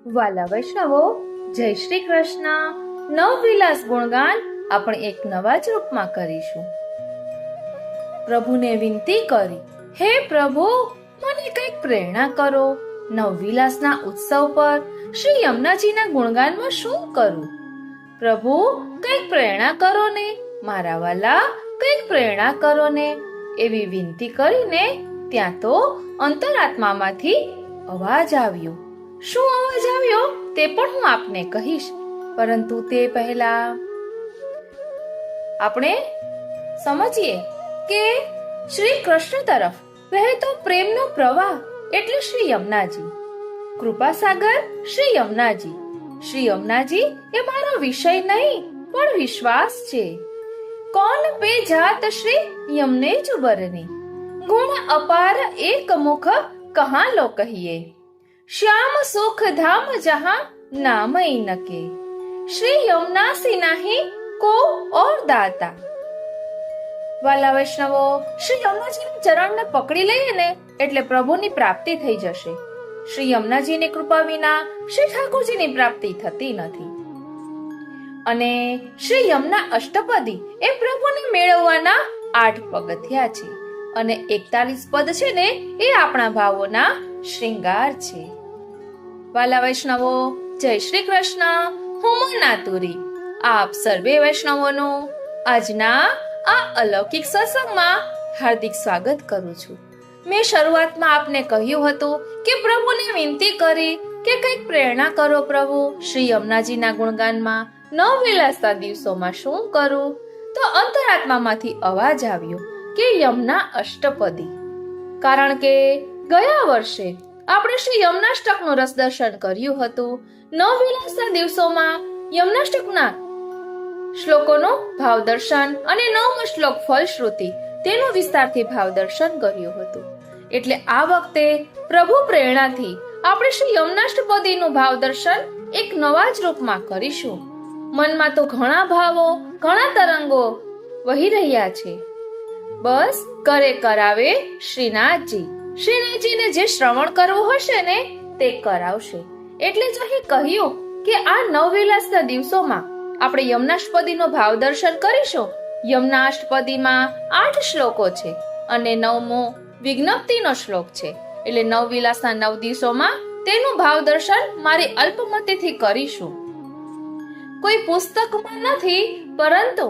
વાલા વૈષ્ણવો, જય શ્રી કૃષ્ણ. નવવિલાસ ગુણગાન આપણે એક નવા જ રૂપમાં કરીશું. પ્રભુને વિનંતી કરી, હે પ્રભુ, મને કંઈક પ્રેરણા કરો. નવવિલાસના ઉત્સવ પર શ્રી યમુનાજીના ગુણગાનમાં શું કરું? પ્રભુ, કંઈક પ્રેરણા કરો ને, મારા વાલા, કંઈક પ્રેરણા કરો ને. એવી વિનંતી કરીને ત્યાં તો અંતરાત્મામાંથી અવાજ આવ્યો. શું અવાજ આવ્યો તે પણ હું આપને કહીશ, પરંતુ તે પહેલા આપણે સમજીએ કે શ્રી કૃષ્ણ તરફ વહેતો પ્રેમનો પ્રવાહ એટલે શ્રી યમુનાજી. કૃપાસાગર શ્રી યમુનાજી. શ્રી યમુનાજી એ મારો વિષય નહીં પણ વિશ્વાસ છે. કોન પે જાત શ્રી યમને જુબરની, ગુણ અપાર એક મુખ કહા લો કહીએ. શ્યામ સુખ ધામ જહાં નામ ઇનકે, શ્રી યમુના સે નહીં કો ઓર દાતા. વાલા વૈષ્ણવો, શ્રી યમુનાજીના ચરણને પકડી લઈએ ને એટલે પ્રભુની પ્રાપ્તિ થઈ જશે. શ્રી યમુનાજીની કૃપા વિના શ્રી ઠાકોરજીની પ્રાપ્તિ થતી નથી. અને શ્રી યમુના અષ્ટપદી એ પ્રભુને મેળવવાના 8 પગથિયા છે અને 41 પદ છે ને એ આપણા ભાવોના શ્રૃંગાર છે. વાલા વૈષ્ણવો, જય શ્રી કૃષ્ણ. હું મોનાતુરી આપ સર્વે વૈષ્ણવોનું આજના આ અલૌકિક સત્સંગમાં હાર્દિક સ્વાગત કરું છું. મેં શરૂઆતમાં આપને કહ્યું હતું કે પ્રભુને વિનંતી કરી કે કંઈક પ્રેરણા કરો પ્રભુ. શ્રી યમુનાજીના ગુણગાનમાં નવવિલાસના દિવસોમાં શું કરું? તો અંતરાત્મામાંથી અવાજ આવ્યો કે યમુના અષ્ટપદી. કારણ કે ગયા વર્ષે આપણે શ્રી યમુનાષ્ટકનું રસ દર્શન કર્યું હતું. નવવિલાસના દિવસોમાં યમુનાષ્ટકના શ્લોકોનો ભાવ દર્શન અને 9મો શ્લોક ફલશ્રુતિ તેનું વિસ્તારથી ભાવ દર્શન કર્યું હતું. એટલે આ વખતે પ્રભુ પ્રેરણાથી આપણે શ્રી યમુનાષ્ટપદીનું ભાવ દર્શન એક નવા જ રૂપમાં કરીશું. મનમાં તો ઘણા ભાવો, ઘણા તરંગો વહી રહ્યા છે. બસ કરે કરાવે શ્રીનાથજી. શ્રીનાથજીને જે શ્રવણ કરવું હશે ને તે કરાવશે. એટલે જ અહીં કહ્યું કે આ નવવિલાસના દિવસોમાં આપણે યમુનાષ્ટપદીનો ભાવ દર્શન કરીશું. યમુનાષ્ટપદીમાં 8 શ્લોકો છે અને 9મો વિજ્ઞપ્તિનો શ્લોક છે. એટલે નવવિલાસના 9 દિવસોમાં તેનું ભાવ દર્શન મારી અલ્પમતીથી કરીશું. કોઈ પુસ્તકમાં નથી, પરંતુ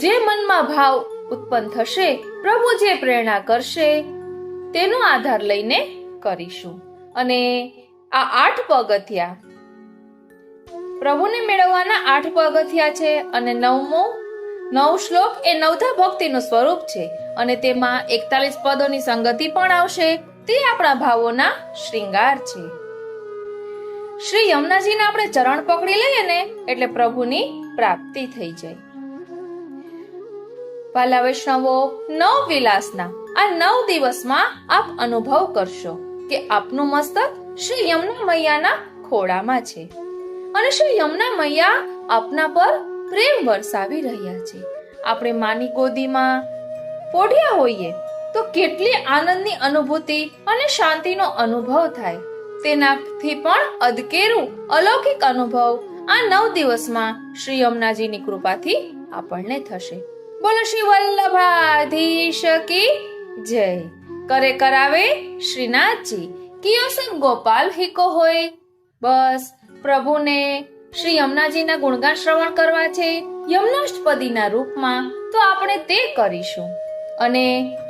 જે મનમાં ભાવ ઉત્પન્ન થશે, પ્રભુ જે પ્રેરણા કરશે તેનો આધાર લઈને કરીશું. અને આ 8 પગથિયા પ્રભુને મેળવવાના 8 પગથિયા છે અને 9 શ્લોક એ નવધા ભક્તિનું સ્વરૂપ છે અને તેમાં 41 પદોની સંગતિ પણ આવશે. તે આપણા ભાવોના શ્રૃંગાર છે. શ્રી યમુનાજીના આપણે ચરણ પકડી લઈએ ને એટલે પ્રભુની પ્રાપ્તિ થઈ જાય. વાલા વૈષ્ણવો, નવવિલાસના આ 9 દિવસમાં આપ અનુભવ કરશો કે આપનું મસ્તક શ્રી યમુના મૈયાના ખોળામાં છે અને શ્રી યમુના મૈયા આપના પર પ્રેમ વરસાવી રહ્યા છે. આપણે માની ગોદીમાં પોઢ્યા હોઈએ તો કેટલી આનંદની અનુભૂતિ અને શાંતિનો અનુભવ થાય. તેનાથી પણ અદકેરું અલૌકિક અનુભવ આ 9 દિવસમાં શ્રી યમુનાજીની કૃપાથી આપણને થશે. બોલો શ્રી વલ્લભાધીશ કી જય. કરે કરાવે શ્રીનાથજી, કિયો સબ ગોપાલ હિકો હોય. બસ પ્રભુને શ્રી યમુનાજીના ગુણગાન શ્રવણ કરવા છે યમુનાષ્ટપદીના રૂપમાં, તો આપણે તે કરીશું. અને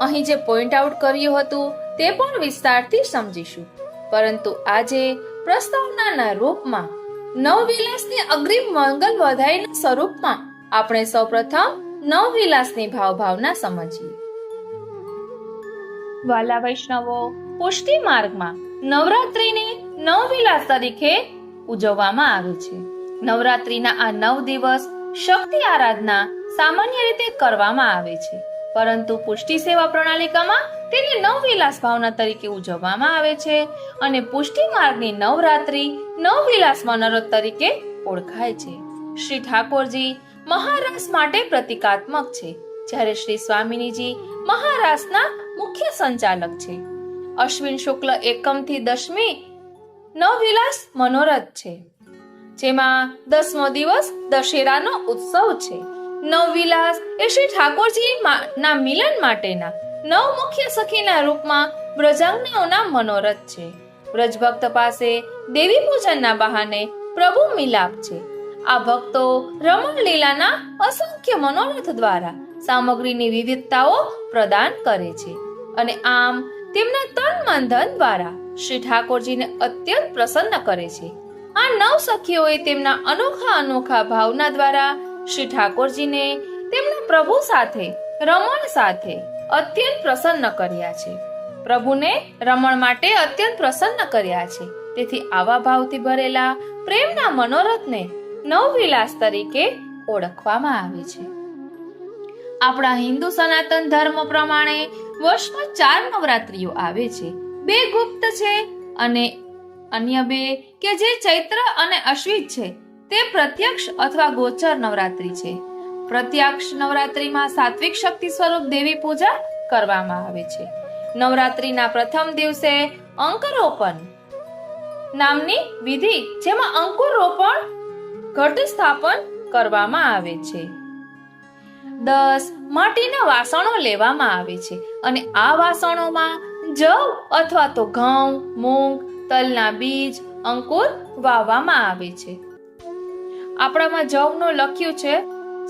અહીં જે પોઈન્ટ આઉટ કર્યું હતું તે પણ વિસ્તારથી સમજીશું. પરંતુ આજે પ્રસ્તાવનાના રૂપમાં નવવિલાસની અગ્રિમ મંગલ વધાઈના સ્વરૂપમાં આપણે સૌપ્રથમ નવવિલાસની ભાવના સમજીએ. વાલા વૈષ્ણવો, પુષ્ટિ માર્ગમાં નવરાત્રિને નવવિલાસ તરીકે ઉજવવામાં આવે છે. નવરાત્રિના આ 9 દિવસ શક્તિ આરાધના સામાન્ય રીતે કરવામાં આવે છે, પરંતુ પુષ્ટિ સેવા પ્રણાલિકામાં તેને નવવિલાસ ભાવના તરીકે ઉજવવામાં આવે છે અને પુષ્ટિ માર્ગની નવરાત્રિ નવવિલાસ મનોરથ તરીકે ઓળખાય છે. શ્રી ઠાકોરજી મહારાસ માટે પ્રતિકાત્મક છે, જ્યારે શ્રી સ્વામિનીજી મહારાસના મુખ્ય સંચાલક છે. અશ્વિન શુક્લ એકમ થી દશમી 9 નવવિલાસ મનોરથ છે, જેમાં 10મો દિવસ દશેરાનો ઉત્સવ છે. નવવિલાસ એ શ્રી ઠાકોરજી ના મિલન માટેના 9 મુખ્ય સખીના રૂપમાં બ્રજાંગનાઓના મનોરથ છે. બ્રજભક્ત પાસે દેવી પૂજનના બહાને પ્રભુ મિલાપ છે. આ ભક્તો રમણ લીલાના અસંખ્ય મનોરથ દ્વારા સામગ્રીની વિવિધતાઓ પ્રદાન કરે છે અને આમ તેમના તન મન ધન દ્વારા શ્રી ઠાકોરજીને અત્યંત પ્રસન્ન કરે છે. આ 9 સખીઓએ તેમના અનોખા ભાવના દ્વારા શ્રી ઠાકોરજીને તેમના પ્રભુ સાથે રમણ સાથે અત્યંત પ્રસન્ન કર્યા છે. પ્રભુને રમણ માટે અત્યંત પ્રસન્ન કર્યા છે. તેથી આવા ભાવથી ભરેલા પ્રેમના મનોરથને નવવિલાસ તરીકે ઓળખવામાં આવે છે. આપણા હિન્દુ સનાતન ધર્મ પ્રમાણે વર્ષમાં 4 નવરાત્રીઓ આવે છે. 2 ગુપ્ત છે અને અન્ય 2 કે જે ચૈત્ર અને અશ્વિન છે તે પ્રત્યક્ષ અથવા ગોચર નવરાત્રી છે. પ્રત્યક્ષ નવરાત્રીમાં સાત્વિક શક્તિ સ્વરૂપ દેવી પૂજા કરવામાં આવે છે. નવરાત્રીના પ્રથમ દિવસે અંકરોપણ નામની વિધિ, જેમાં અંકુર રોપણ ઘટ સ્થાપન કરવામાં આવે છે. 10 માટીના વાસણો લેવામાં આવે છે અને આ વાસણોમાં જવ અથવા તો ઘઉં, મૂંગ, તલના બીજ, અંકુર વાવવામાં આવે છે. આપણામાં જવનું લખ્યું છે,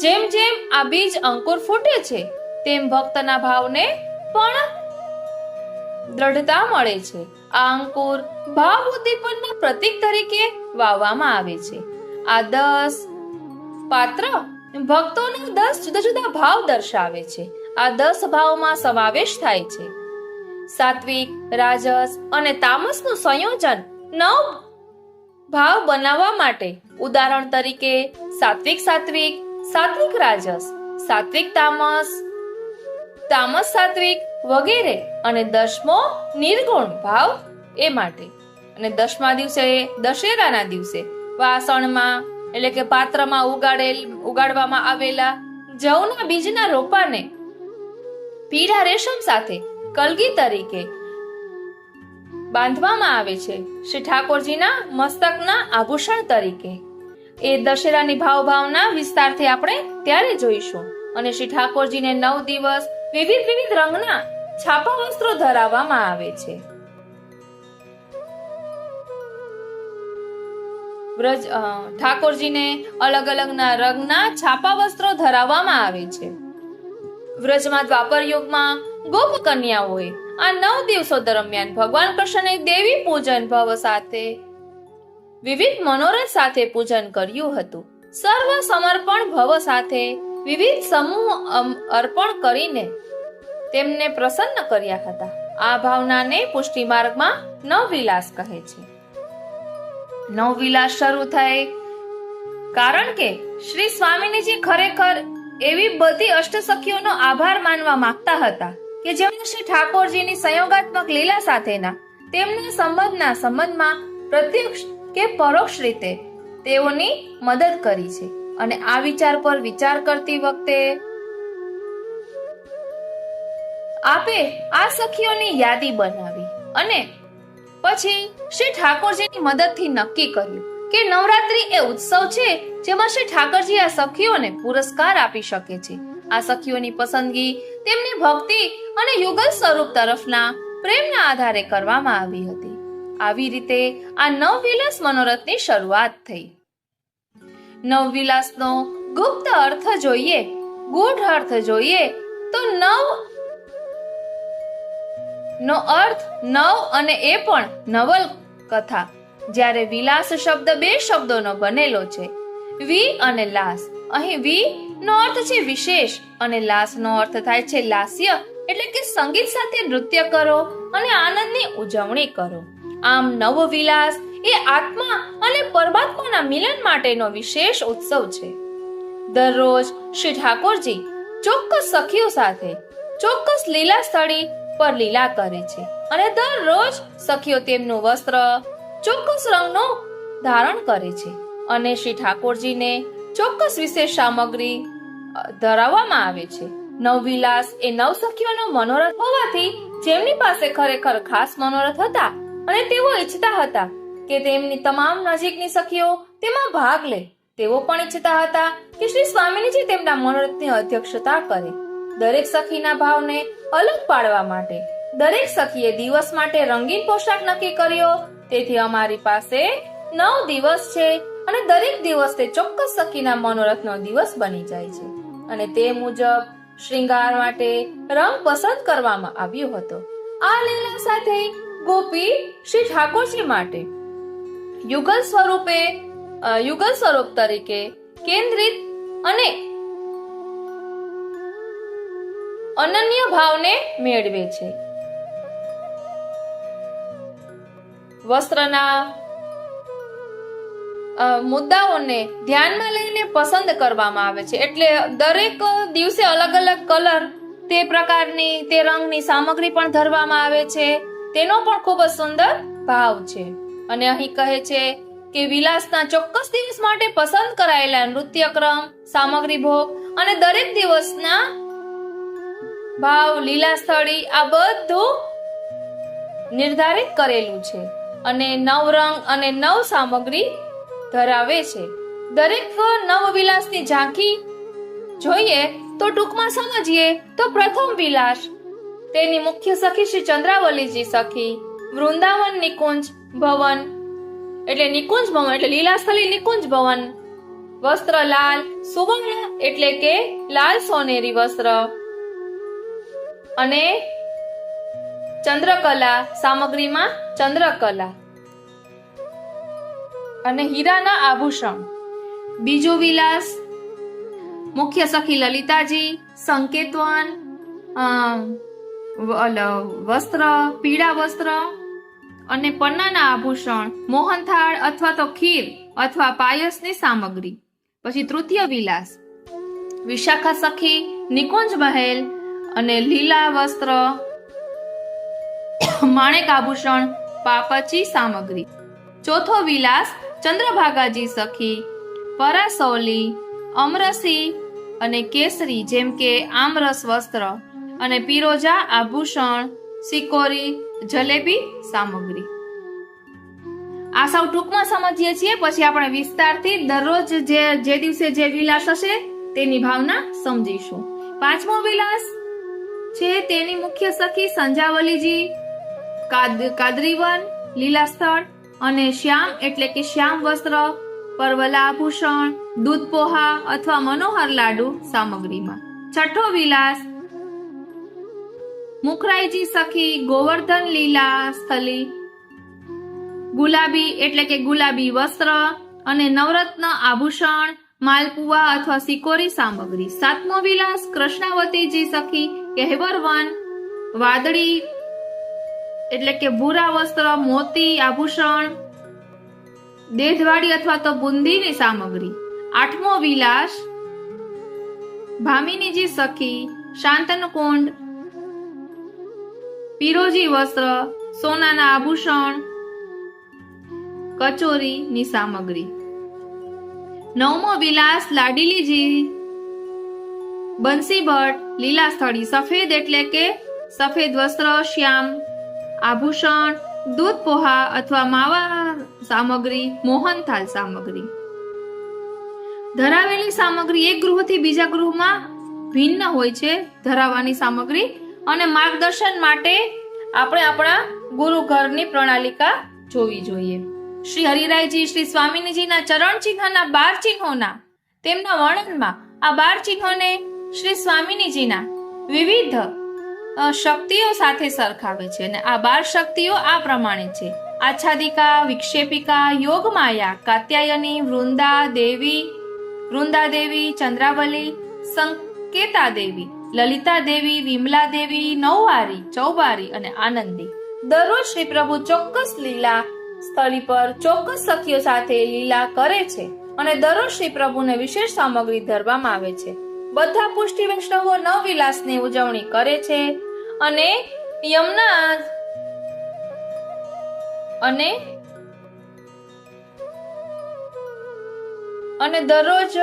જેમ જેમ આ બીજ અંકુર ફૂટે છે તેમ ભક્તના ભાવને પણ દ્રઢતા મળે છે. આ અંકુર ભાવ ઉદ્દીપનના પ્રતીક તરીકે વાવવામાં આવે છે. આ 10 પાત્ર ભક્તોના 10 જુદા જુદા ભાવ દર્શાવે છે. આ 10 ભાવમાં સમાવેશ થાય છે. સાત્વિક, રાજસ અને તામસનું સંયોજન 9 ભાવ બનાવવા માટે, ઉદાહરણ તરીકે સાત્વિક સાત્વિક, સાત્વિક રાજસ, સાત્વિક તામસ, તામસ સાત્વિક વગેરે, અને 10મો નિર્ગુણ ભાવ એ માટે. અને 10મા દિવસે, દશેરાના દિવસે વાસણમાં એટલે કે પાત્રમાં ઉગાડવામાં આવેલા જવના બીજના રોપાને પીળા રેશમ સાથે કલગી તરીકે બાંધવામાં આવે છે, શ્રી ઠાકોરજીના મસ્તકના આભૂષણ તરીકે. એ દશેરાની ભાવના વિસ્તારથી આપણે ત્યારે જોઈશું. અને શ્રી ઠાકોરજીને 9 દિવસ વિવિધ રંગના છાપા વસ્ત્રો ધરાવવામાં આવે છે. ઠાકોરજીને અલગ અલગના રંગના છાપા વસ્ત્રો ધરાવવામાં આવે છે. વ્રજમાં દ્વાપર યુગમાં ગોપ કન્યાઓએ આ 9 દિવસો દરમિયાન ભગવાન કૃષ્ણને દેવી પૂજન ભાવ સાથે વિવિધ મનોરથ સાથે પૂજન કર્યું હતું. સર્વ સમર્પણ ભાવ સાથે વિવિધ સમૂહ અર્પણ કરીને તેમને પ્રસન્ન કર્યા હતા. આ ભાવનાને પુષ્ટિ માર્ગમાં નવવિલાસ કહે છે. નવવિલાસ શરૂ થાય કારણ કે શ્રી સ્વામિનીજી ખરેખર એવી બધી અષ્ટસખીઓનો આભાર માનવા માંગતા હતા કે જેમણે શ્રી ઠાકોરજીની સંયોગાત્મક લીલા સાથેના તેમના સંબંધમાં પ્રત્યક્ષ કે પરોક્ષ રીતે તેઓની મદદ કરી છે. અને આ વિચાર પર વિચાર કરતી વખતે આપે આ સખીઓની યાદી બનાવી અને પછી શ્રી ઠાકોરજીની મદદથી નક્કી કર્યું કે નવરાત્રી એ ઉત્સવ છે જેમાં શ્રી ઠાકોરજી આ સખીઓને પુરસ્કાર આપી શકે છે. આ સખીઓની પસંદગી તેમની ભક્તિ અને યુગલ સ્વરૂપ તરફના પ્રેમના આધારે કરવામાં આવી હતી. આવી રીતે આ નવવિલાસ મનોરથની શરૂઆત થઈ. નવવિલાસનો ગુપ્ત અર્થ જોઈએ, ગૂઢ અર્થ જોઈએ તો નવ નો અર્થ નવ અને એ પણ નવલ કથા. જ્યારે વિલાસ શબ્દ 2 શબ્દોનો બનેલો છે, વી અને લાસ. અહીં વી નો અર્થ છે વિશેષ અને લાસ નો અર્થ થાય છે લાસ્ય, એટલે કે સંગીત સાથે નૃત્ય કરો અને આનંદની ઉજવણી કરો. આમ નવવિલાસ એ આત્મા અને પરમાત્માના મિલન માટેનો વિશેષ ઉત્સવ છે. દરરોજ શ્રી ઠાકોરજી ચોક્કસ સખીઓ સાથે ચોક્કસ લીલા સ્થળી પર લીલા કરે છે અને દરરોજ સખીઓ તેમનું વસ્ત્ર ચોક્કસ રંગનું ધારણ કરે છે અને શ્રી ઠાકોરજીને ચોક્કસ વિશેષ સામગ્રી ધરાવવામાં આવે છે. નવવિલાસ એ 9 સખીઓનો મનોરથ હોવાથી જેમની પાસે ખરેખર ખાસ મનોરથ હતા અને તેઓ ઈચ્છતા હતા કે તેમની તમામ નજીકની સખીઓ તેમાં ભાગ લે. તેઓ પણ ઈચ્છતા હતા કે શ્રી સ્વામિનીજી તેમના મનોરથની અધ્યક્ષતા કરે. દરેક સખીના ભાવને અલગ પાડવા માટે દરેક સખીએ દિવસ માટે રંગીન પોશાક નક્કી કર્યો. તેથી અમારી પાસે 9 દિવસ છે અને દરેક દિવસ તે ચોક્કસ સખીના મનોરથનો દિવસ બની જાય છે અને તે મુજબ શ્રૃંગાર માટે રંગ પસંદ કરવામાં આવ્યો હતો. આ લીલા સાથે ગોપી શ્રી ઠાકોરજી માટે યુગલ સ્વરૂપ તરીકે કેન્દ્રિત અને અનન્ય ભાવને મેળવે છે. વસ્ત્રના મુદ્દાઓને ધ્યાનમાં લઈને પસંદ કરવામાં આવે છે. એટલે દરેક દિવસે અલગ અલગ કલર, તે પ્રકારની, તે રંગની સામગ્રી પણ ધરવામાં આવે છે. તેનો પણ ખૂબ જ સુંદર ભાવ છે. અને અહીં કહે છે કે વિલાસના ચોક્કસ દિવસ માટે પસંદ કરાયેલા નૃત્યક્રમ, સામગ્રી ભોગ અને દરેક દિવસના ભાવ, લીલા સ્થળી, આ બધું નિર્ધારિત કરેલું છે અને 9 રંગ અને 9 સામગ્રી ધરાવે છે. દરેક નવ વિલાસની ઝાંખી જોઈએ તો ટૂંકમાં સમજીએ તો પ્રથમ વિલાસ, તેની મુખ્ય સખી શ્રી ચંદ્રાવલીજી સખી, વૃંદાવન નિકુંજ ભવન એટલે લીલાસ્થલી નિકુંજ ભવન, વસ્ત્ર લાલ સુવર્ણ એટલે કે લાલ સોનેરી વસ્ત્ર અને ચંદ્રકલા, સામગ્રીમાં ચંદ્રકલા અને હીરાના આભૂષણ. બીજો વિલાસ, મુખ્ય સખી લલિતાજી, સંકેતવન વસ્ત્ર, પીળા વસ્ત્ર અને પન્નાના આભૂષણ, મોહનથાળ અથવા તો ખીર અથવા પાયસની સામગ્રી. પછી તૃતીય વિલાસ, વિશાખા સખી, નિકુંજ મહેલ અને લીલા વસ્ત્ર, માણેક આભૂષણ, પાપચી સામગ્રી. ચોથો વિલાસ, ચંદ્રભાગાજી સખી, પરાસૌલી, અમરસી અને કેસરી જેમ કે આમરસ વસ્ત્ર અને પીરોજા આભૂષણ, સિકોરી, જલેબી સામગ્રી. આ સૌ ટૂંકમાં સમજીએ છીએ. પછી આપણે વિસ્તારથી દરરોજ જે દિવસે જે વિલાસ હશે તેની ભાવના સમજીશું. પાંચમો વિલાસ છે તેની મુખ્ય સખી સંજાવલીજી, કાદરીવન, લીલા સ્થળ અને શ્યામ એટલે કે શ્યામ વસ્ત્ર, પરવલા આભૂષણ, દૂધ પોહા અથવા મનોહર લાડુ સામગ્રીમાં. છઠ્ઠો વિલાસ, મુખરાઈજી સખી, ગોવર્ધન લીલા સ્થલી, ગુલાબી એટલે કે ગુલાબી વસ્ત્ર અને નવરત્ન આભૂષણ, માલપુઆ અથવા સિકોરી સામગ્રી. સાતમો વિલાસ, કૃષ્ણાવતીજી સખી, કહેવરવન, વાદળી એટલે કે ભૂરા વસ્ત્ર, મોતી આભૂષણ, દેધવાડી અથવા તો બુંદીની સામગ્રી. આઠમો વિલાસ, ભામિનીજી સખી, શાંતનકુંડ, પીરોજી વસ્ત્ર, સોનાના આભૂષણ, કચોરીની સામગ્રી. નવમો વિલાસ, લાડીલીજી, બંસીભટ્ટ, લીલા સ્થળી, સફેદ એટલે કે સફેદ વસ્ત્ર, શ્યામ આભૂષણ, દૂધ પોહા અથવા માવા સામગ્રી, મોહનથાલ સામગ્રી. ધરાવેલી સામગ્રી એક ગૃહથી બીજા ગૃહમાં ભિન્ન હોય છે. ધરાવવાની સામગ્રી અને માર્ગદર્શન માટે આપણે આપણા ગુરુ ઘરની પ્રણાલિકા જોવી જોઈએ. શ્રી હરિરાયજી શ્રી સ્વામિનીજીના ચરણ ચિહ્નના 12 ચિહ્નોના તેમના વર્ણનમાં આ 12 ચિહ્નોને શ્રી સ્વામિનીજીના વિવિધ શક્તિઓ સાથે સરખાવે છે અને આ 12 શક્તિઓ આ પ્રમાણે છે: આચ્છાદિકા, વિક્ષેપિકા, યોગમાયા, કાત્યાયની, વૃંદા દેવી, ચંદ્રાવલી, સંકેતા દેવી, લલિતા દેવી, વિમલા દેવી, નૌવારી, ચૌબારી અને આનંદી. દરરોજ શ્રી પ્રભુ ચોક્કસ લીલા સ્થળી પર ચોક્કસ સખીઓ સાથે લીલા કરે છે અને દરરોજ શ્રી પ્રભુને વિશેષ સામગ્રી ધરવામાં આવે છે. બધા પુષ્ટિ વૈષ્ણવો નવવિલાસની ઉજવણી કરે છે અને યમુના અને દરરોજ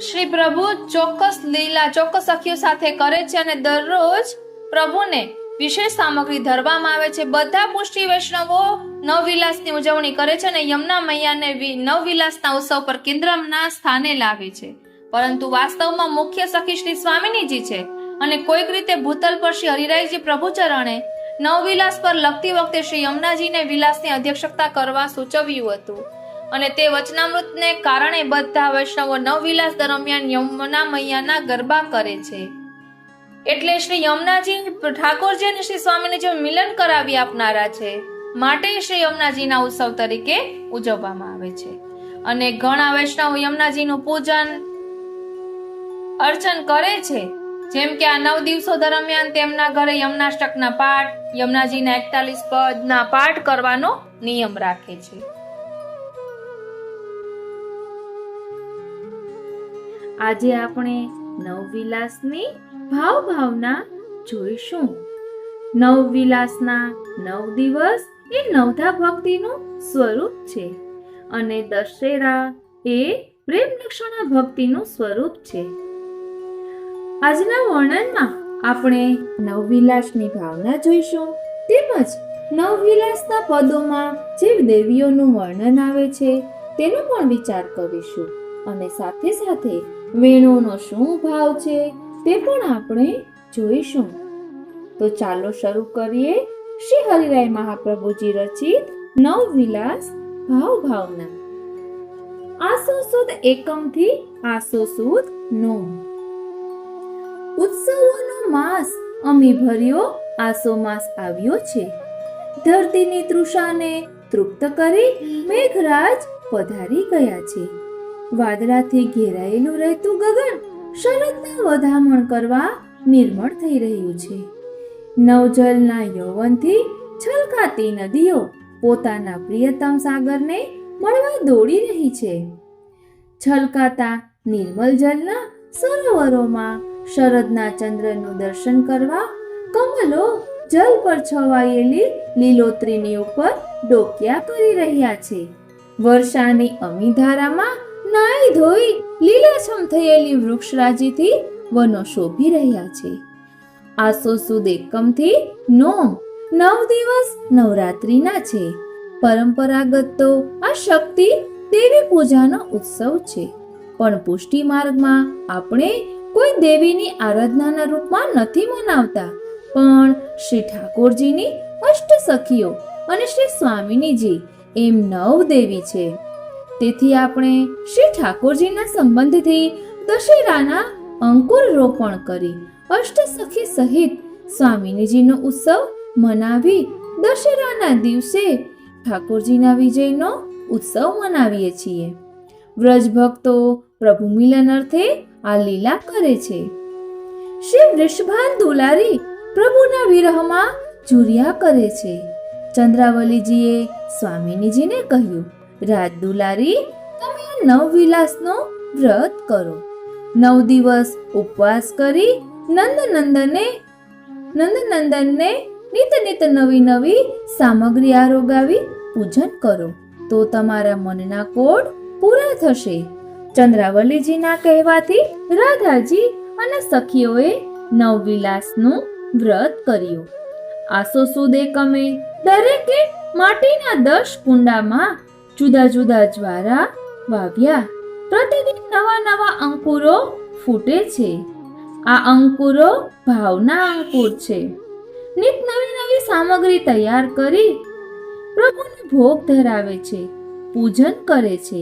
શ્રી પ્રભુ ચોક્કસ લીલા ચોક્કસ સખીઓ સાથે કરે છે અને દરરોજ પ્રભુને વિશેષ સામગ્રી ધરવામાં આવે છે. બધા પુષ્ટિ વૈષ્ણવો નવવિલાસની ઉજવણી કરે છે અને યમુના મૈયાને નવવિલાસના ઉત્સવ પર કેન્દ્રના સ્થાને લાવે છે. પરંતુ વાસ્તવમાં મુખ્ય સખી શ્રી સ્વામિનીજી છે અને કોઈક રીતે ભૂતલ પર શ્રી હરિરાયજી પ્રભુચરણે નવવિલાસ પર લખતી વખતે શ્રી યમુનાજીને વિલાસની અધ્યક્ષતા કરવા સૂચવ્યું હતું અને તે વચનામૃતને કારણે બધા વૈષ્ણવો નવવિલાસ દરમિયાન યમુના મૈયાના ગરબા કરે છે. એટલે શ્રી યમુનાજી ઠાકોરજી અને શ્રી સ્વામિનીજી મિલન કરાવી આપનારા છે, માટે શ્રી યમુનાજીના ઉત્સવ તરીકે ઉજવવામાં આવે છે. અને ઘણા વૈષ્ણવો યમુનાજીનું પૂજન અર્ચન કરે છે. જેમ કે આ 9 દિવસો દરમિયાન તેમના ઘરે યમુનાષ્ટકના પાઠ, યમુનાજીના 41 પદના પાઠ કરવાનો નિયમ રાખે છે. આજે આપણે નવવિલાસની ભાવના જોઈશું. નવવિલાસના 9 દિવસ એ નવધા ભક્તિનું સ્વરૂપ છે અને દશેરા એ પ્રેમ લક્ષણા ભક્તિનું સ્વરૂપ છે. આજના વર્ણનમાં આપણે નવવિલાસની ભાવના જોઈશું, તેમજ નવવિલાસના પદોમાં જે દેવીઓનું વર્ણન આવે છે તેનો પણ વિચાર કરીશું અને સાથે સાથે વેણુનો શું ભાવ છે તે પણ આપણે જોઈશું. તો ચાલો શરૂ કરીએ શ્રી હરિરાય મહાપ્રભુજી રચિત નવવિલાસ ભાવના. આસો સુદ એકમથી આસો સુદ 9. ઉત્સવોનો માસ અમી ભર્યો આસો માસ આવ્યો છે. ધરતીની તૃષાને તૃપ્ત કરી મેઘરાજ પધારી ગયા છે. વાદળાથી ઘેરાયેલું રહેતું ગગન શરદના વધામણ કરવા નિર્મળ થઈ રહ્યું છે. નવજલના યૌવનથી છલકાતી નદીઓ પોતાના પ્રિયતમ સાગરને મળવા દોડી રહી છે. છલકાતા નિર્મલ જલના સરોવરોમાં શરદના ચંદ્રનું દર્શન કરવા કમલો જલ પર છવાયેલી લીલોતરીની ઉપર ડોકિયા કરી રહ્યા છે. વર્ષાની અમીધારામાં નાઈ ધોઈ લીલાછમ થયેલી વૃક્ષરાજીથી વનો શોભી રહ્યા છે. આસો સુદ એકમથી 9 દિવસ નવરાત્રિના છે. પરંપરાગત તો આ શક્તિ દેવી પૂજાનો ઉત્સવ છે, પણ પુષ્ટિ માર્ગમાં આપણે કોઈ દેવીની આરાધનાના રૂપમાં નથી મનાવતા, પણ શ્રી ઠાકોરજીની અષ્ટ સખીઓ અને શ્રી સ્વામિનીજી એમ 9 દેવી છે. તેથી આપણે શ્રી ઠાકોરજીના સંબંધથી દશેરાના અંકુર રોપણ કરી અષ્ટ સખી સહિત સ્વામિનીજીનો ઉત્સવ મનાવી દશેરાના દિવસે ઠાકોરજીના વિજયનો ઉત્સવ મનાવીએ છીએ. વ્રજ ભક્તો પ્રભુ મિલન અર્થે આ લીલા કરે છે. શ્રી વૃષભાન દુલારી પ્રભુના વિરહમાં ઝૂર્યા કરે છે. ચંદ્રાવલીજીએ સ્વામિનીજીને કહ્યું, રાજ દુલારી, તમે આ નવવિલાસનો વ્રત કરો. 9 દિવસ ઉપવાસ કરી નંદનંદનને નિત નવી સામગ્રી આરોગાવી પૂજન કરો તો તમારા મનના કોડ પૂરા થશે. ચંદ્રાવલીજીના કહેવાથી રાધાજી અને સખીઓએ નવવિલાસનું વ્રત કર્યું. આસો સુદ એકમે દરેકે માટીના 10 કુંડામાં જુદા જુદા જ્વારા વાવ્યા. પ્રતિદિન નવા અંકુરો ફૂટે છે. આ અંકુરો ભાવના અંકુર છે. નિત નવી સામગ્રી તૈયાર કરી પ્રભુને ભોગ ધરાવે છે, પૂજન કરે છે.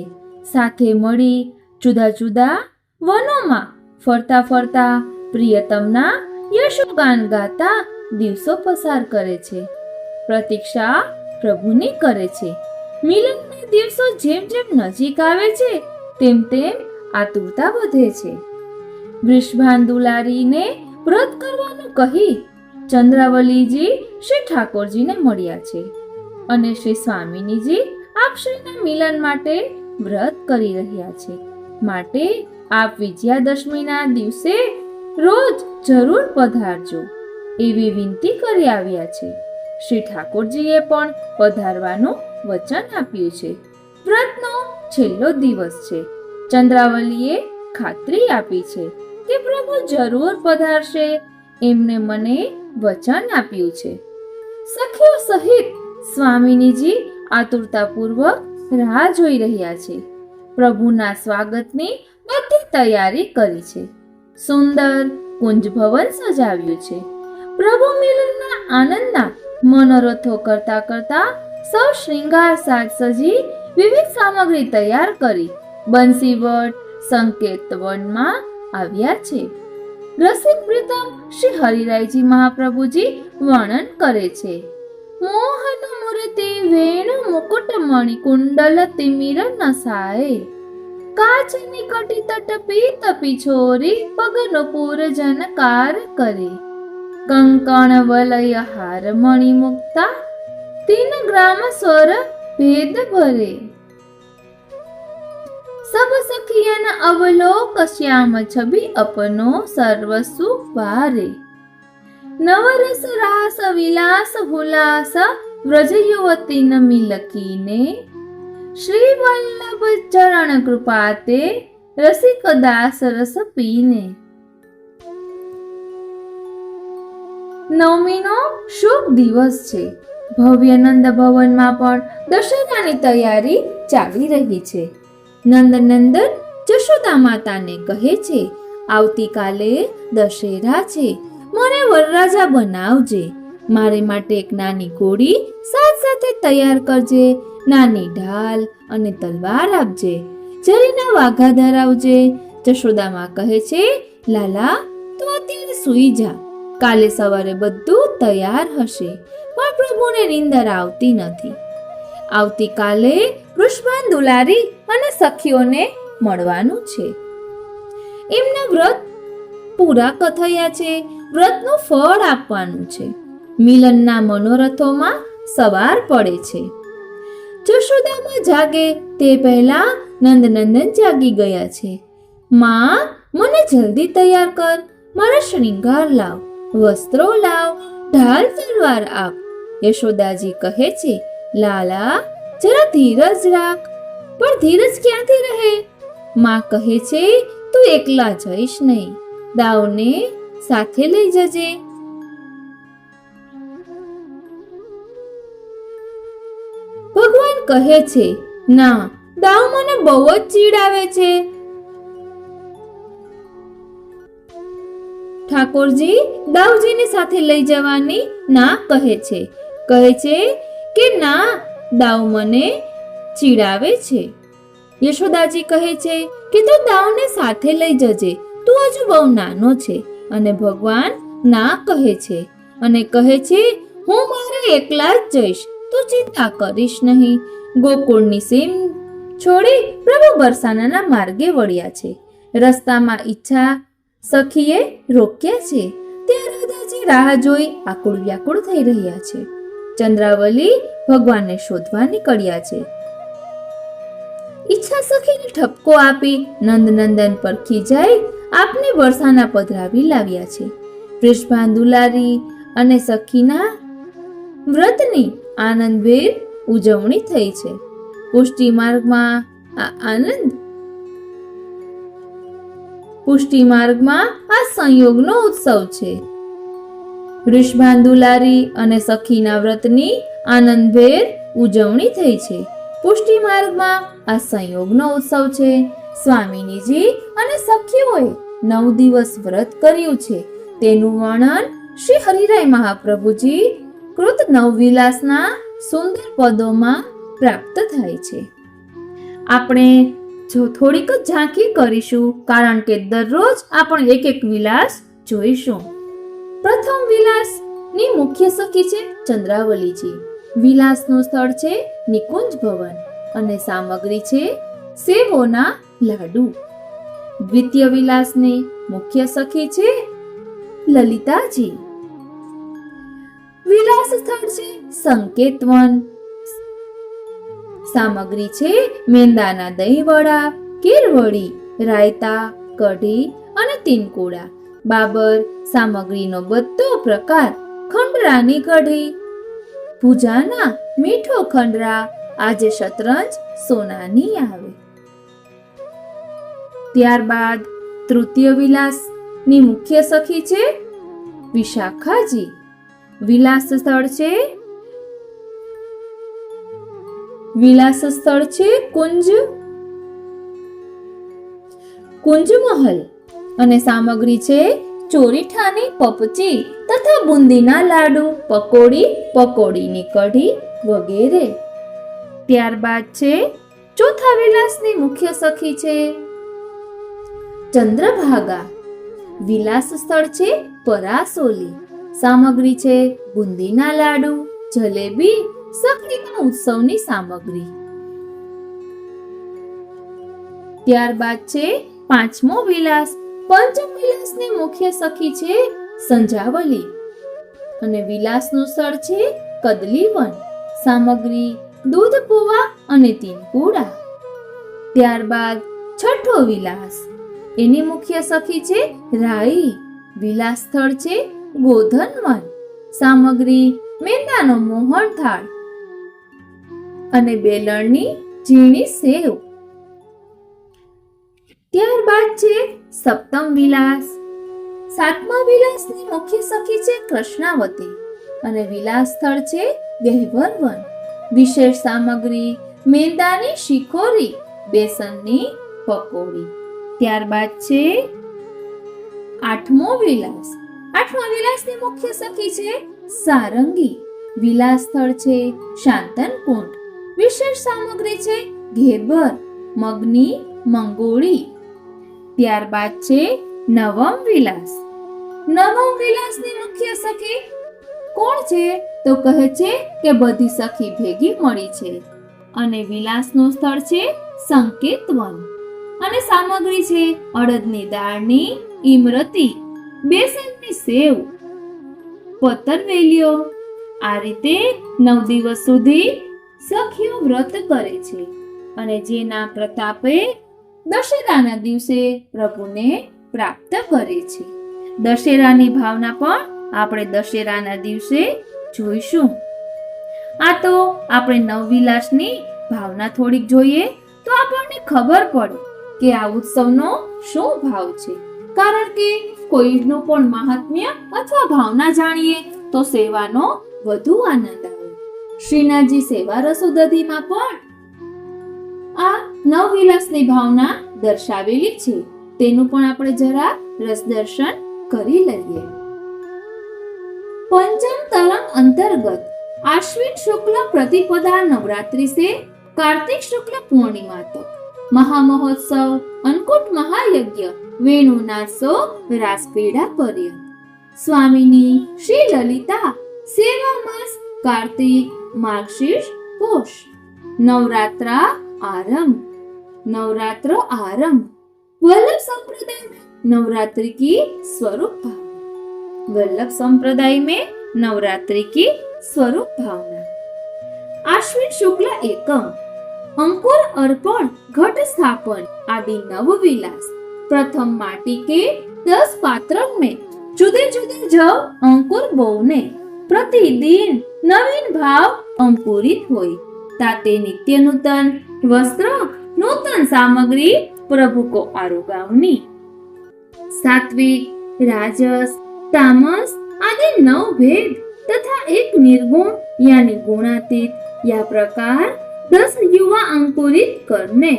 સાથે મળી જુદા જુદા વનોમાં ફરતા પ્રિયતમના યશોગાન ગાતા દિવસો પસાર કરે છે. પ્રતીક્ષા પ્રભુની કરે છે. મિલનના દિવસો જેમ નજીક આવે છે તેમ આતુરતા વધે છે. વૃષભાન દુલારીને વ્રત કરવાનું કહી ચંદ્રાવલીજી શ્રી ઠાકોરજીને મળ્યા છે અને શ્રી સ્વામિનીજી આપશ્રીના મિલન માટે વ્રત કરી રહ્યા છે. માટે આપ વિજયાદશમીના દિવસે રોજ જરૂર પધારજો એવી વિનંતી કરી આવ્યા છે. શ્રી ઠાકોરજીએ પણ પધારવાનું વચન આપ્યું છે. વ્રતનો છેલ્લો દિવસ છે. ચંદ્રાવલીએ ખાતરી આપી છે કે પ્રભુ જરૂર પધારશે. એમને મને વચન આપ્યું છે. સખીઓ સહિત સ્વામિનીજી આતુરતાપૂર્વક રાહ જોઈ રહ્યા છે. પ્રભુના સ્વાગતની બધી તૈયારી કરી છે. સુંદર કુંજ ભવન સજાવ્યું છે. પ્રભુ મિલનના આનંદના મનોરથો કરતા કરતા સૌ શ્રૃંગાર સાજ સજી વિવિધ સામગ્રી તૈયાર કરી બંસીવટ સંકેત વનમાં આવ્યા છે. રસિક પ્રીતમ શ્રી હરિરાયજી મહાપ્રભુજી વર્ણન કરે છે. મોહન મૂર્તિ વેણુ મુકુટ મણિ કુંડલ તિમિર નસાય કાચની કટી તટ પીત પિછોરી પગનો પૂર જનકાર કરે કંકણ વલય હાર મણિ મુક્તા 3 ગ્રામ સ્વર ભેદ ભરે सब सखियन अवलोक श्याम छवि अपनो सर्वसु वारे नवरस रास विलास हुलास व्रज युवती न मिलकीने श्री वल्लभ चरण कृपाते रसिक दास रस पीने. નવમીનો શુભ દિવસ છે. ભવ્ય નંદ ભવનમાં પણ દશેરાની તૈયારી ચાલી રહી છે. નંદનંદન જશોદા માતાને કહે છે, આવતીકાલે દશેરા છે, મને વરરાજા બનાવજે. મારે માટે એક નાની ઘોડી સાથે તૈયાર કરજે. નાની ઢાલ અને તલવાર આપજે. જરીના વાઘા ધરાવજે. જશોદામાં કહે છે, લાલા તું અત્યારે સૂઈ જા. કાલે સવારે બધું તૈયાર હશે. પણ પ્રભુને નીંદર આવતી નથી. આવતીકાલે વૃષભાન દુલારી અને સખીઓને મળવાનું છે. એમના વ્રત પૂરા થયા છે. વ્રતનું ફળ આપવાનું છે. મિલનના મનોરથોમાં સવાર પડે છે. જશોદામાં જાગે તે પહેલા નંદનંદન જાગી ગયા છે. માં, મને જલ્દી તૈયાર કર. મારા શ્રૃંગાર લાવ, વસ્ત્રો લાવ, ઢાલ તલવાર આપ. યશોદાજી કહે છે, લાલા જરા ધીરજ રાખ. પણ ધીરજ ક્યાંથી રહે? માં કહે છે, તું એકલા જઈશ નહીં, દાવને સાથે લઈ જજે. ભગવાન કહે છે, ના, દાવ મને બહુ જ ચીડાવે છે. ઠાકોરજી દાવજીને સાથે લઈ જવાની ના કહે છે. કહે છે કે ના, દાવ મને ચીડાવે છે. યશોદાજી કહે છે કે તું દાવને સાથે લઈ જજે, તું હજુ બહુ નાનો છે. અને ભગવાન ના કહે છે અને કહે છે, હું મારે એકલા જ જઈશ, તું ચિંતા કરીશ નહીં. ગોકુળની સીમ છોડી પ્રભુ બરસાનાના માર્ગે વળ્યા છે. રસ્તામાં ઈચ્છા સખીએ રોક્યા છે. ત્યાં રાધાજી રાહ જોઈ આકુળ વ્યાકુળ થઈ રહ્યા છે. ચંદ્રાવલી ભગવાનને શોધવા નીકળ્યા છે. ઈચ્છા સખીને ઠપકો આપી નંદનંદન પર ખીજાઈ આપને બરસાના પધરાવી લાવ્યા છે. વૃષભાન દુલારી અને સખીના વ્રતની આનંદભેર ઉજવણી થઈ છે. પુષ્ટિ માર્ગમાં આ સંયોગનો ઉત્સવ છે. વૃષભાન દુલારી અને સખીના વ્રતની આનંદભેર ઉજવણી થઈ છે. પુષ્ટિ માર્ગમાં આ સંયોગનો ઉત્સવ છે. સ્વામિનીજી અને સખીઓએ 9 દિવસ વ્રત કર્યું છે. તેનું વર્ણન શ્રી હરિરાય મહાપ્રભુજી કૃત નવવિલાસના સુંદર પદોમાં પ્રાપ્ત થાય છે. આપણે થોડીક જ ઝાંખી કરીશું, કારણ કે દરરોજ આપણે એક વિલાસ જોઈશું. પ્રથમ વિલાસની મુખ્ય સખી છે ચંદ્રાવલીજી. વિલાસનું સ્થળ છે નિકુંજ ભવન અને સામગ્રી છે સેવોના લાડુ. દ્વિતીય વિલાસની મુખ્ય સખી છે લલિતાજી. વિલાસ સ્થળ છે સંકેતવન. સામગ્રી છે મેંદાના દહીં વડા, કેરવડી, રાયતા, કઢી અને તીનકુડા. બાબર સામગ્રીનો બધો પ્રકાર. ખંડરાની કઢી, પૂજાના મીઠો ખંડરા. આજે શતરંજ સોનાની આવે. ત્યારબાદ તૃતીય વિલાસની મુખ્ય સખી છે વિશાખાજી. વિલાસ સ્થળ છે વિલાસ સ્થળ છે કુંજ કુંજમહલ. અને સામગ્રી છે ચોરીઠાની પપચી તથા બુંદીના લાડુ, પકોડી, પકોડીની કઢી વગેરે. ત્યારબાદ છે ચોથા વિલાસની મુખ્ય સખી છે ચંદ્રભાગા. વિલાસ સ્થળ છે પરાસોલી. સામગ્રી છે બુંદીના લાડુ, જલેબી, સખીના ઉત્સવની સામગ્રી. ત્યારબાદ છે પાંચમો વિલાસ. પંચમ વિલાસની મુખ્ય સખી છે સંજાવલી. અને વિલાસનું સ્થળ છે કદલીવન. સામગ્રી દૂધ પુવા અને તીનકુડા. ત્યારબાદ છઠ્ઠો વિલાસ. એની મુખ્ય સખી છે રાઈ. વિલાસ સ્થળ છે ગોધનવન. સામગ્રી મેંદાનો મોહન થાળ અને બેલણની ઝીણી સેવ. ત્યારબાદ છે સપ્તમ વિલાસ. સાતમા વિલાસની મુખ્ય સખી છે કૃષ્ણાવતી. અને વિલાસ સ્થળ છે ગહેવરવન. વિશેષ સામગ્રી મેંદાની શિખોરી, બેસનની પકોડી. ત્યારબાદ છે આઠમો વિલાસ. આઠમા વિલાસની મુખ્ય સખી છે સારંગી. વિલાસ સ્થળ છે શાંતનકુંડ. વિશેષ સામગ્રી છે ઘેબર, મગની મંગોળી. ત્યારબાદ છે નવમ વિલાસ. નવમ વિલાસની મુખ્ય સખી કોણ છે? તો કહે છે કે બધી સખી ભેગી મળી છે. અને વિલાસનું સ્થળ છે સંકેતવન. અને સામગ્રી છે અડદની દાળની ઈમરતી, બેસનની સેવ, પતરવેલીઓ. આ રીતે 9 દિવસ સુધી સખીઓ વ્રત કરે છે અને જેના પ્રતાપે દશેરાના દિવસે પ્રભુને પ્રાપ્ત કરે છે. દશેરાની ભાવના પણ આપણે દશેરાના દિવસે જોઈશું. આ તો આપણે નવવિલાસની ભાવના થોડીક જોઈએ તો આપણને ખબર પડે કે આ ઉત્સવનો શું ભાવ છે. કારણ કે કોઈનું પણ મહાત્મ્ય અથવા ભાવના જાણીએ તો સેવાનો વધુ આનંદ આવે. શ્રીનાથજી સેવા રસોદધીમાં પણ આ નવવિલાસની ભાવના દર્શાવેલી છે. તેનું પણ આપણે જરા રસદર્શન કરી લઈએ. पंचम तरंग अंतर्गत आश्विन शुक्ल प्रतिपदा नवरात्रि से कार्तिक शुक्ल पूर्णिमा तक महामहोत्सव अन्नकूट महायज्ञ वेणुनाथसो रासपीड़ा पर्यंत स्वामीनी श्री ललिता सेवा मास कार्तिक मार्गशीर्ष पोष नवरात्र आरंभ वल्लभ संप्रदाय में नवरात्रि की स्वरूप भाव वल्लभ संप्रदाय में नवरात्रि की स्वरूप भावना आश्विन शुक्ल एकम अंकुर अर्पण घट स्थापन आदि नव विलास प्रथम माटी के 10 पात्र में जुदे जुदे जव अंकुर बोने प्रतिदिन नवीन भाव अंकुरित होई ताते नित्य नूतन वस्त्र नूतन सामग्री प्रभु को आरोगावनी सात्विक राजस तामस आदि 9 भेद तथा एक निर्गुण यानी गुणातीत या प्रकार 10 युवा अंकुरित करने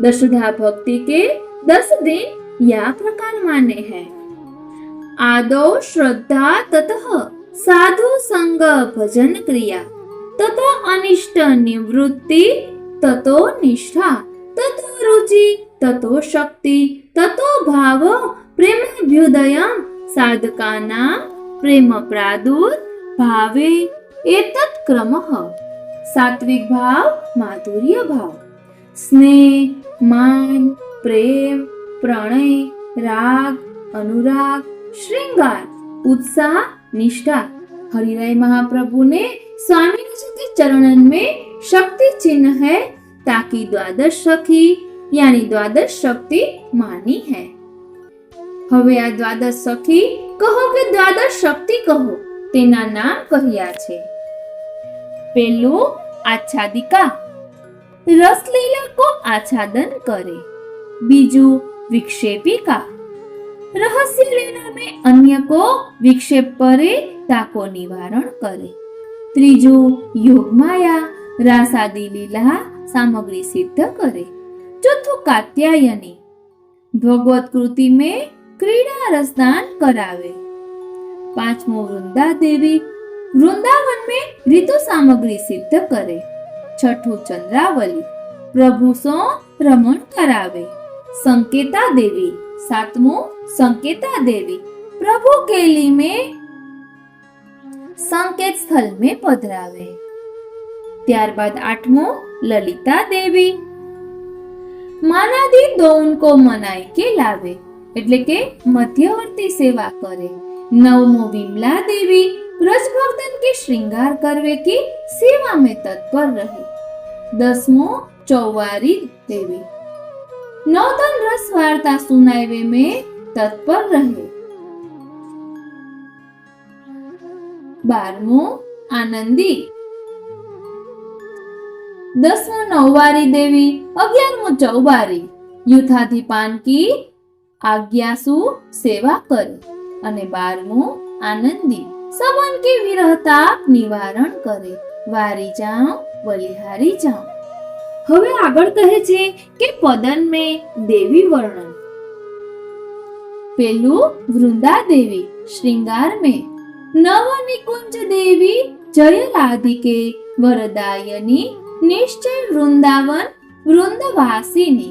दशधा भक्ति के 10 दिन या प्रकार माने हैं। आदो श्रद्धा ततः साधु संग भजन क्रिया ततो अनिष्ट निवृत्ति ततो निष्ठा ततो रुचि ततो शक्ति ततो भाव प्रेमाभ्युदयम् साधकानां प्रेम प्रादुर्भावे एतत् क्रमः सात्विक भाव माधुर्य भाव स्नेह मान प्रेम प्रणय राग अनुराग श्रृंगार उत्साह निष्ठा हरिराय महाप्रभु ने स्वामी जी के चरणन में शक्ति चिन्ह है ताकि द्वादश सखी यानी द्वादश शक्ति मानी है। હવે આ દ્વાદશ સખી કહો કે દ્વાદશ શક્તિ કહો તેના નામ કહ્યા છે। પહેલું આચ્છાદિકા રસલીલા को आच्छादन करे। બીજું विक्षेपिका रहस्य लीला में अन्य को विक्षेप करे તાકો નિવારણ કરે. ત્રીજું યોગમાયા રાસાદી લીલા સામગ્રી સિદ્ધ કરે. ચોથું કાત્યાયની ભગવત કૃતિ में क्रीड़ा रसदान करावे. पांचवो वृंदा देवी वृंदावन में ऋतु सामग्री सिद्ध करे. छठू चंद्रावली प्रभु सो रमण करावे. संकेता देवी सातमो संकेता देवी प्रभु केली में संकेत स्थल में पधरावे. ત્યારબાદ આઠમો લલિતા દેવી માનાદી દોન કો મનાય કે લાવે એટલે કે મધ્યવર્તી સેવા કરે. નવમો વિમલા દેવી ब्रजभक्तन के श्रृंगार करवे की सेवा में तत्पर रहे. दसमो चौवारी देवी नौतन रस वार्ता सुनावे में तत्पर रहे. 12मो आनंदी 10मो नौवारी देवी 11मो चौबारी युद्धाधिपान की आज्ञासु सेवा करे અને 12મો आनंदी सबन की विरहता निवारण करे. वारी जाओ बलिहारी जाओ. હવે આગળ કહે છે કે પદન में देवी वर्णन. પેલું વૃંદા દેવી श्रृंगार में नव निकुंज देवी जय राधिके वरदायनी निश्चय वृंदावन वृंदवासिनी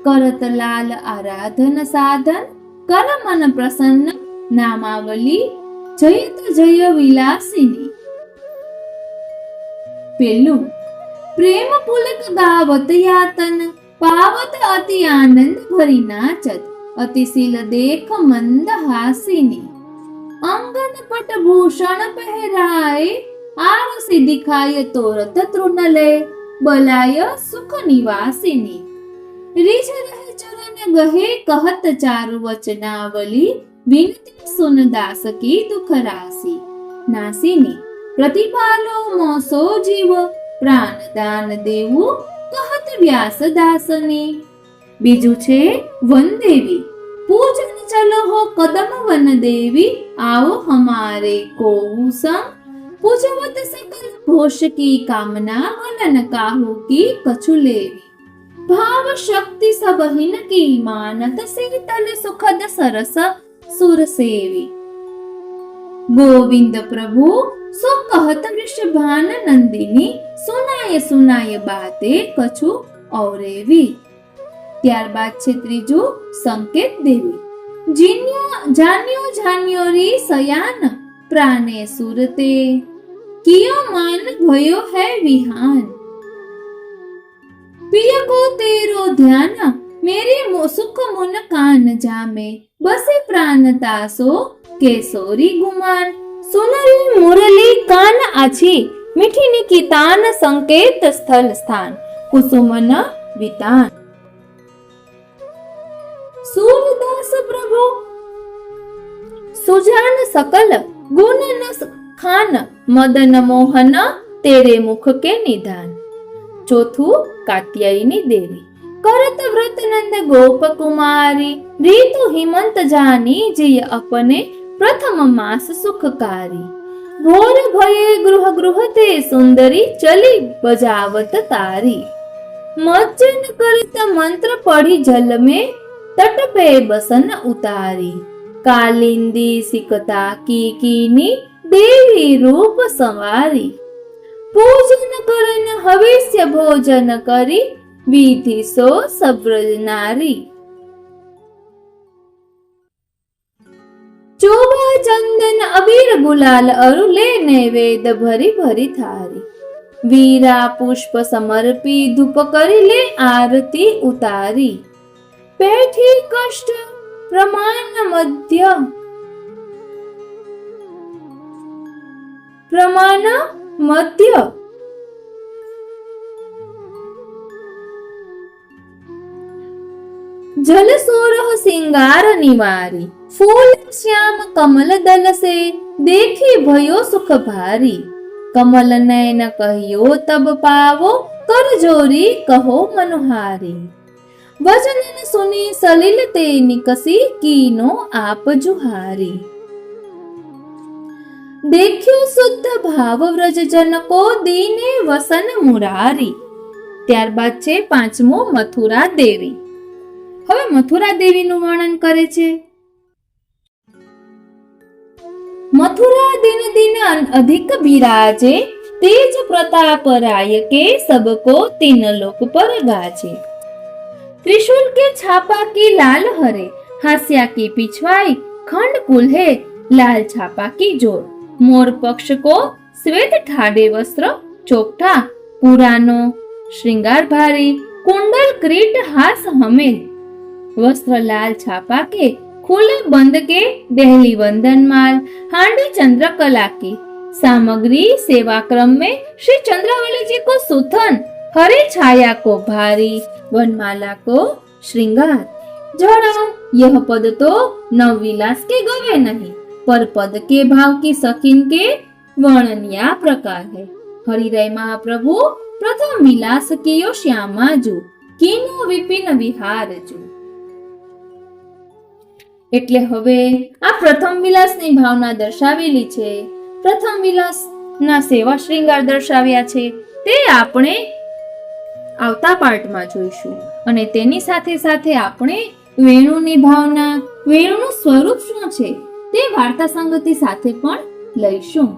करत लाल आराधन साधन कर मन प्रसन्न नामावली जयत जय विलासिनी. पेलू प्रेम पुलक गावत यातन पावत अति आनंद भरी नाचत अतिशील देख मंद हासिनी. अंगन पट भूषण पहराए आरसी दिखाय तोरत तृणले बलाय सुख निवासिनी. रिझ रहे चरण गहे कहत चारु वचनावली विनती सुन दास की दुख राशि नासिनी. प्रतिपालो मोसो जीव प्राण दान देवु कहत व्यास दासनी. बीजू छे वन देवी पूजन चलो हो कदम वन देवी आओ हमारे को संग पूजवत सकल घोष की कामना वलन काहू की कछु लेवी. भाव शक्ति सबहिन की मानत शीतल सुखद सरस सुर सेवी. गोविंद प्रभु सो कहत वृषभान नंदिनी सुनाय सुनाय बाते कछु औरेवी. ત્યારબાદ છે ત્રીજું સંકેત દેવી જાન્યો જાન્યો રી સયાન પ્રાણે સુરતે કિયો માન ભયો હૈ વિહાન. पिय को तेरो ध्यान मेरे सुख मुन कान जामे बसे प्राण तासो केसोरी गुमान. सुनरी मुरली कान आछी मीठी निकितान संकेत स्थल स्थान कुसुमन वितान. सूरदास प्रभु सुजान सकल गुण न खान मदन मोहन तेरे मुख के निधान. चौथू कात्यायनी देवी करत व्रत नंद गोप कुमारी ऋतु हिमंत जानी जय अपने प्रथम मास सुखकारी. भोर भये गृह गृह ते सुंदरी चली बजावत तारी. मज्जन करत मंत्र पढ़ी जल में तट पे बसन उतारी. कालिंदी सिकता की कीनी देवी रूप संवारी. पूजन करन हविष्य भोजन करी विधि सो सब्रज नारी. चोबा चंदन अबीर गुलाल अरु ले नैवेद भरी भरी थारी. वीरा पुष्प समर्पी धूप करी ले आरती उतारी. बैठी कष्ट प्रमाण मध्य जल सोरह सिंगार निवारी. फूल श्याम कमल दल से देखी भयो सुख भारी. कमल नयन कहियो तब पावो कर जोरी कहो मनुहारी. वचन सुनी सलिल ते निकसी कीनो आप जुहारी. દેખ્યું શુદ્ધ ભાવ વ્રજ જનકો દીને વસન મુરારી. ત્યારબાદ છે પાંચમો મથુરા દેવી. હવે મથુરા દેવીનું વર્ણન કરે છે. મથુરા દિન દિન અધિક બિરાજે, तेज प्रताप राय के सबको तीन लोक पर गाजे. त्रिशूल के छापा की लाल हरे, हास्या की पिछवाई खंड कुल्हे लाल छापा की जोर. मोर पक्ष को श्वेत ठाडे वस्त्र चोकठा पुरानो श्रृंगार भारी कुंडल क्रीट हास हमें. वस्त्र लाल छापा के खुले बंद के दहली वंदन माल हांडी चंद्रकला की. सामग्री सेवा क्रम में श्री चंद्रावली जी को सुथन, हरे छाया को भारी, वनमाला को श्रृंगार. जड़ा यह पद तो नव विलास के गवे नहीं, पर पद के भाव की सखीन के वर्णनिया प्रकार है. हरिराय महाप्रभु प्रथम विलास कियो श्यामाजू, कीनो विपिन विहारजू. એટલે હવે આ પ્રથમ વિલાસની ભાવના દર્શાવેલી છે. પ્રથમ વિલાસના સેવા શ્રૃંગાર દર્શાવ્યા છે, તે આપણે આવતા પાઠમાં જોઈશું. અને તેની સાથે સાથે આપણે વેણુની ભાવના, વેણુનું સ્વરૂપ શું છે તે વાર્તા સંગતિ સાથે પણ લઈશું.